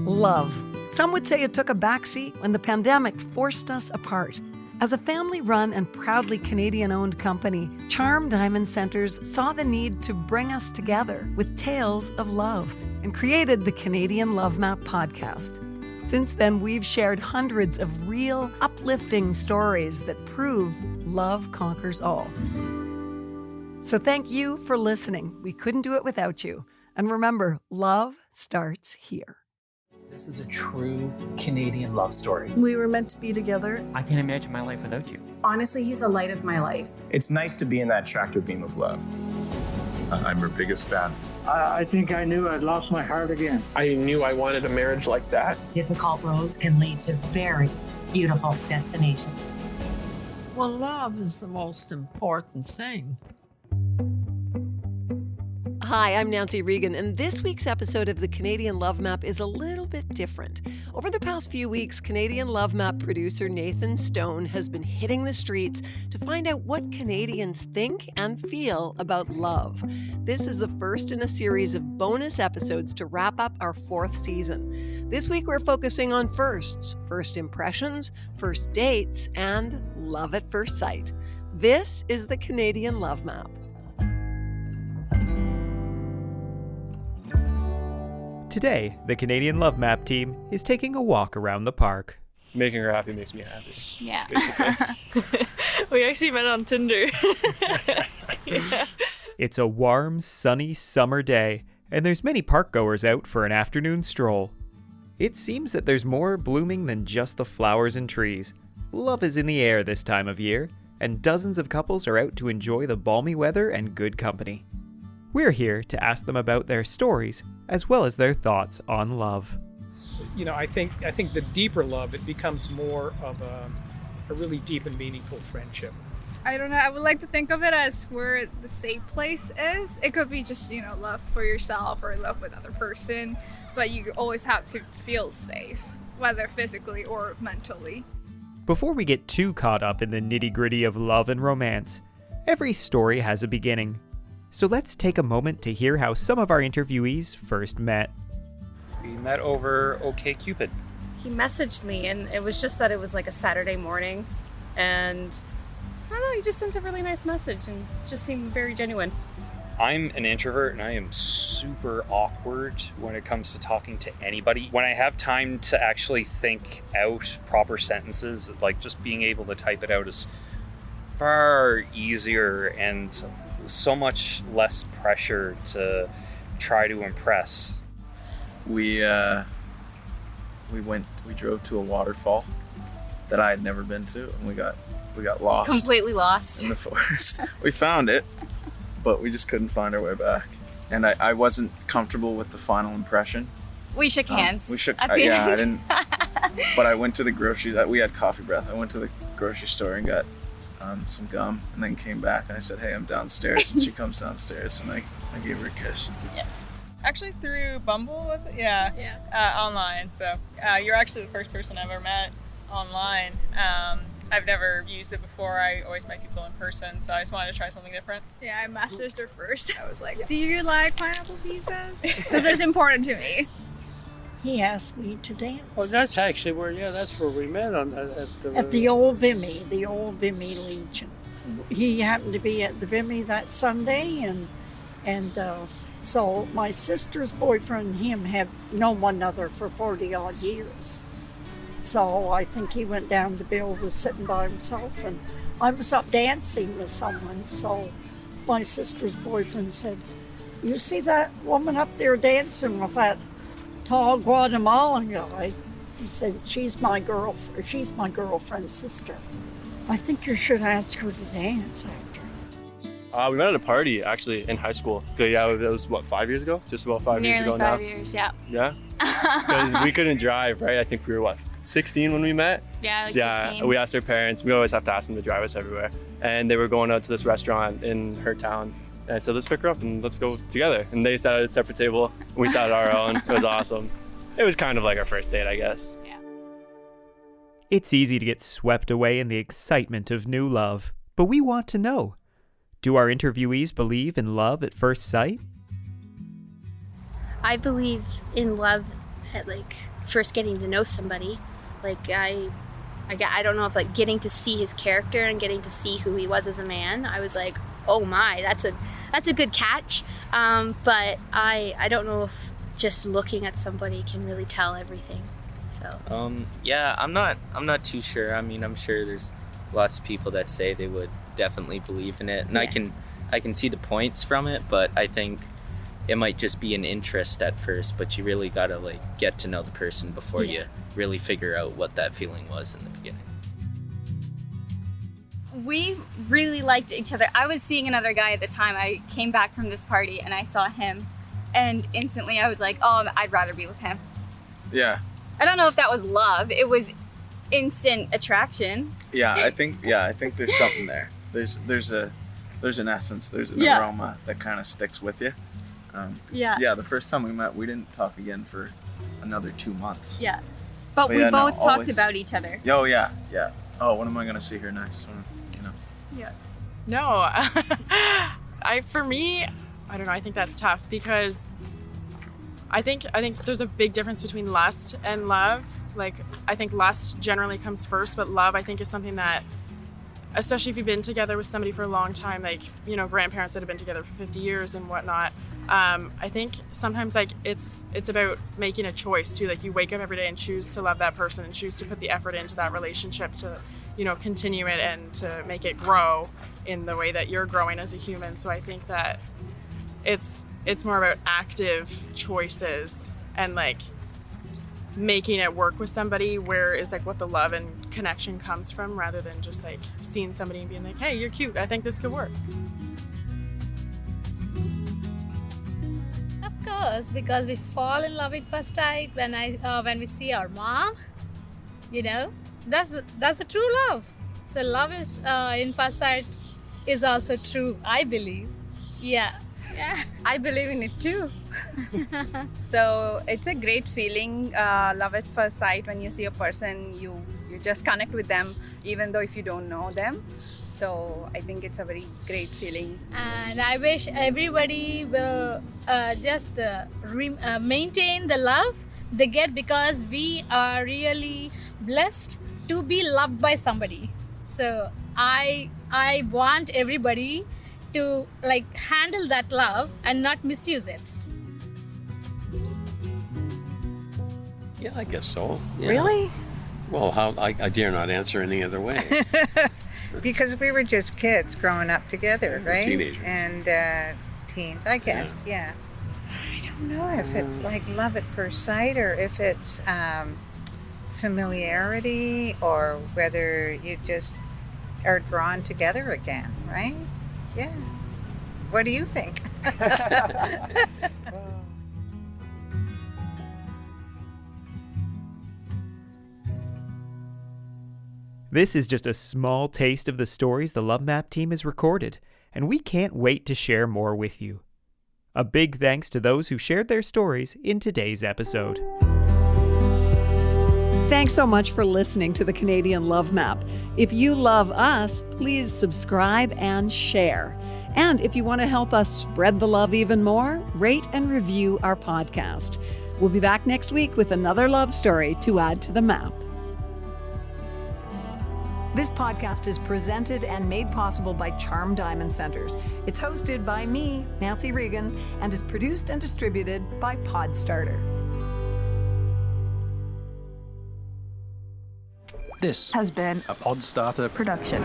Love. Some would say it took a backseat when the pandemic forced us apart. As a family-run and proudly Canadian-owned company, Charm Diamond Centers saw the need to bring us together with tales of love and created the Canadian Love Map podcast. Since then, we've shared hundreds of real, uplifting stories that prove love conquers all. So thank you for listening. We couldn't do it without you. And remember, love starts here. This is a true Canadian love story. We were meant to be together. I can't imagine my life without you. Honestly, he's the light of my life. It's nice to be in that tractor beam of love. I'm her biggest fan. I think I knew I'd lost my heart again. I knew I wanted a marriage like that. Difficult roads can lead to very beautiful destinations. Well, love is the most important thing. Hi, I'm Nancy Regan, and this week's episode of the Canadian Love Map is a little bit different. Over the past few weeks, Canadian Love Map producer Nathan Stone has been hitting the streets to find out what Canadians think and feel about love. This is the first in a series of bonus episodes to wrap up our 4th season. This week, we're focusing on firsts, first impressions, first dates, and love at first sight. This is the Canadian Love Map. Today, the Canadian Love Map team is taking a walk around the park. Making her happy makes me happy. Yeah. We actually met on Tinder. Yeah. It's a warm, sunny summer day, and there's many park goers out for an afternoon stroll. It seems that there's more blooming than just the flowers and trees. Love is in the air this time of year, and dozens of couples are out to enjoy the balmy weather and good company. We're here to ask them about their stories, as well as their thoughts on love. You know, I think the deeper love, it becomes more of a really deep and meaningful friendship. I don't know. I would like to think of it as where the safe place is. It could be just, love for yourself or love with another person, but you always have to feel safe, whether physically or mentally. Before we get too caught up in the nitty-gritty of love and romance, every story has a beginning. So let's take a moment to hear how some of our interviewees first met. We met over OkCupid. He messaged me, and it was just that it was like a Saturday morning, and I don't know, he just sent a really nice message and just seemed very genuine. I'm an introvert, and I am super awkward when it comes to talking to anybody. When I have time to actually think out proper sentences, like just being able to type it out is far easier and so much less pressure to try to impress. We drove to a waterfall that I had never been to, and we got lost. Completely lost. In the forest. We found it, but we just couldn't find our way back. And I wasn't comfortable with the final impression. We shook hands. We shook. At the end. I didn't. But I went to the grocery. We had coffee breath. I went to the grocery store and got some gum, and then came back and I said, "Hey, I'm downstairs," and she comes downstairs, and I gave her a kiss. Yeah. Actually through Bumble, was it? Yeah. Online. So you're actually the first person I've ever met online. I've never used it before. I always met people in person, so I just wanted to try something different. Yeah, I messaged her first. I was like, "Do you like pineapple pizzas?" Because it's important to me. He asked me to dance. Well, that's actually where we met at the old Vimy, the old Vimy Legion. He happened to be at the Vimy that Sunday, and so my sister's boyfriend and him have known one another for 40 odd years. So I think he went down to Bill was sitting by himself, and I was up dancing with someone. So my sister's boyfriend said, "You see that woman up there dancing with that tall Guatemalan guy?" He said, she's my girlfriend's sister. I think you should ask her to dance after. We met at a party, actually, in high school. Yeah, it was, 5 years ago? Just about 5 years ago now. Nearly 5 years, yeah. Yeah? Because we couldn't drive, right? I think we were, 16 when we met? Yeah, like 15. We asked our parents. We always have to ask them to drive us everywhere. And they were going out to this restaurant in her town. And I said, let's pick her up and let's go together. And they sat at a separate table. We sat at our own. It was awesome. It was kind of like our first date, I guess. Yeah. It's easy to get swept away in the excitement of new love, but we want to know, do our interviewees believe in love at first sight? I believe in love at like first getting to know somebody. Like I don't know if like getting to see his character and getting to see who he was as a man, I was like, oh my, that's a good catch. But I don't know if just looking at somebody can really tell everything. So yeah, I'm not too sure. I mean, I'm sure there's lots of people that say they would definitely believe in it, and Yeah. I can see the points from it, but I think it might just be an interest at first, but you really gotta like get to know the person before you really figure out what that feeling was in the beginning. We really liked each other. I was seeing another guy at the time. I came back from this party and I saw him, and instantly I was like, oh, I'd rather be with him. Yeah. I don't know if that was love. It was instant attraction. Yeah, I think there's something there. There's an essence, there's an aroma that kind of sticks with you. Yeah, the first time we met, we didn't talk again for another 2 months. Yeah. But we both talked about each other. Oh, yeah. Oh, what am I going to see here next? You know? Yeah. No. For me, I don't know, I think that's tough because I think there's a big difference between lust and love. Like, I think lust generally comes first, but love, I think, is something that, especially if you've been together with somebody for a long time, like, you know, grandparents that have been together for 50 years and whatnot, I think sometimes, like, it's about making a choice, too. Like, you wake up every day and choose to love that person and choose to put the effort into that relationship to, you know, continue it and to make it grow in the way that you're growing as a human. So I think that it's more about active choices and, like, making it work with somebody, where is like what the love and connection comes from, rather than just like seeing somebody and being like, hey, you're cute, I think this could work. Of course, because we fall in love at first sight when we see our mom, you know, that's a true love. So love is in first sight is also true, I believe. Yeah. I believe in it too. So it's a great feeling, love at first sight. When you see a person, you just connect with them, even though if you don't know them. So I think it's a very great feeling. And I wish everybody will just maintain the love they get, because we are really blessed to be loved by somebody. So I want everybody to like handle that love and not misuse it. Yeah, I guess so. Yeah. Really? Well, I dare not answer any other way. Because we were just kids growing up together, right? Teenagers. And teens, I guess, yeah. I don't know if it's like love at first sight or if it's familiarity, or whether you just are drawn together again, right? Yeah. What do you think? This is just a small taste of the stories the Love Map team has recorded, and we can't wait to share more with you. A big thanks to those who shared their stories in today's episode. Thanks so much for listening to the Canadian Love Map. If you love us, please subscribe and share. And if you want to help us spread the love even more, rate and review our podcast. We'll be back next week with another love story to add to the map. This podcast is presented and made possible by Charm Diamond Centers. It's hosted by me, Nancy Regan, and is produced and distributed by Podstarter. This has been a Podstarter production.